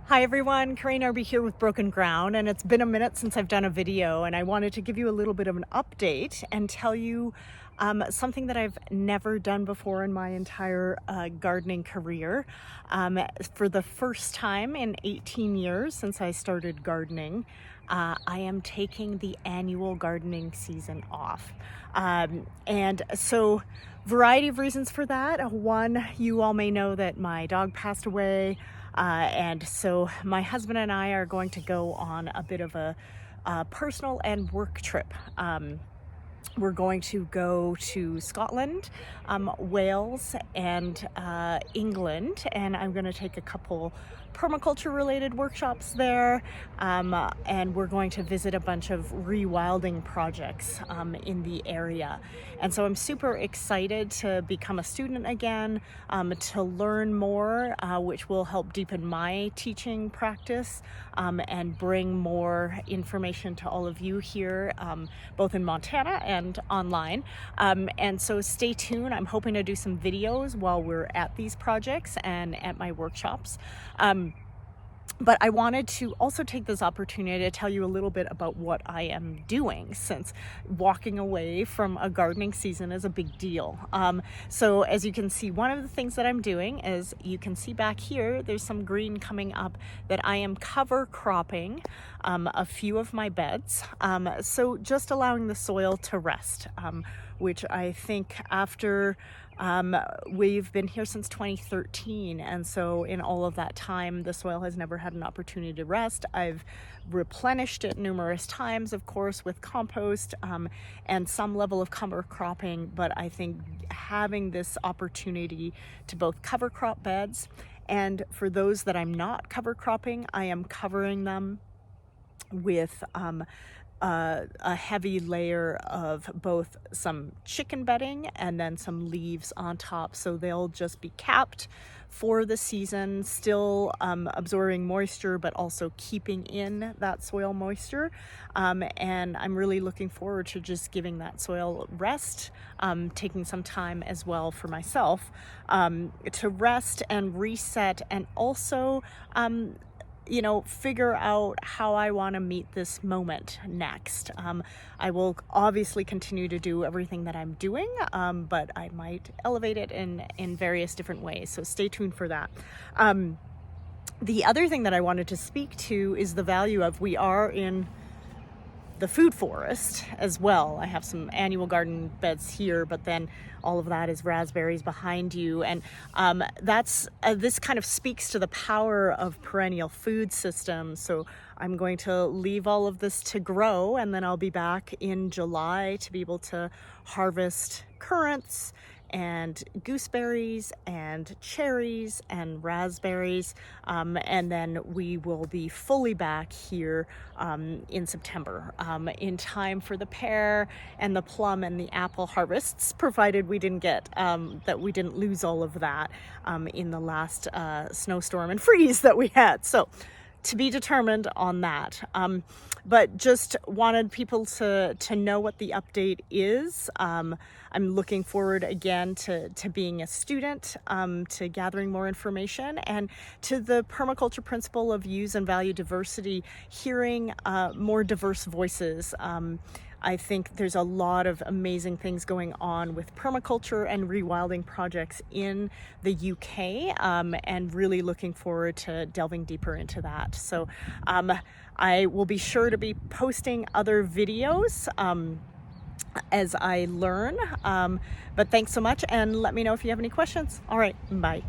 Hi everyone, Kareen Erbe here with Broken Ground, and it's been a minute since I've done a video, and I wanted to give you a little bit of an update and tell you something that I've never done before in my entire gardening career. For the first time in 18 years since I started gardening, I am taking the annual gardening season off. And so variety of reasons for that. One, you all may know that my dog passed away. And so my husband and I are going to go on a bit of a personal and work trip. We're going to go to Scotland, Wales, and England, and I'm going to take a couple permaculture related workshops there, and we're going to visit a bunch of rewilding projects in the area. And so I'm super excited to become a student again, to learn more, which will help deepen my teaching practice and bring more information to all of you here, both in Montana and online. And so stay tuned. I'm hoping to do some videos while we're at these projects and at my workshops. But I wanted to also take this opportunity to tell you a little bit about what I am doing, since walking away from a gardening season is a big deal. So as you can see, one of the things that I'm doing is, you can see back here, there's some green coming up, that I am cover cropping a few of my beds. So just allowing the soil to rest, which I think after we've been here since 2013, and so in all of that time the soil has never had an opportunity to rest. I've replenished it numerous times, of course, with compost and some level of cover cropping, but I think having this opportunity to both cover crop beds, and for those that I'm not cover cropping, I am covering them with a heavy layer of both some chicken bedding and then some leaves on top, so they'll just be capped for the season, still absorbing moisture but also keeping in that soil moisture. And I'm really looking forward to just giving that soil rest, taking some time as well for myself to rest and reset, and also figure out how I want to meet this moment next. I will obviously continue to do everything that I'm doing, but I might elevate it in various different ways. So stay tuned for that. The other thing that I wanted to speak to is the value of, we are in the food forest as well. I have some annual garden beds here, but then all of that is raspberries behind you, and that's this kind of speaks to the power of perennial food systems. So I'm going to leave all of this to grow, and then I'll be back in July to be able to harvest currants and gooseberries and cherries and raspberries, and then we will be fully back here in September, in time for the pear and the plum and the apple harvests, provided we didn't get that we didn't lose all of that in the last snowstorm and freeze that we had. So to be determined on that. But just wanted people to know what the update is. I'm looking forward again to being a student, to gathering more information, and to the permaculture principle of use and value diversity, hearing more diverse voices. I think there's a lot of amazing things going on with permaculture and rewilding projects in the UK, and really looking forward to delving deeper into that. So I will be sure to be posting other videos as I learn, but thanks so much, and let me know if you have any questions. All right, bye.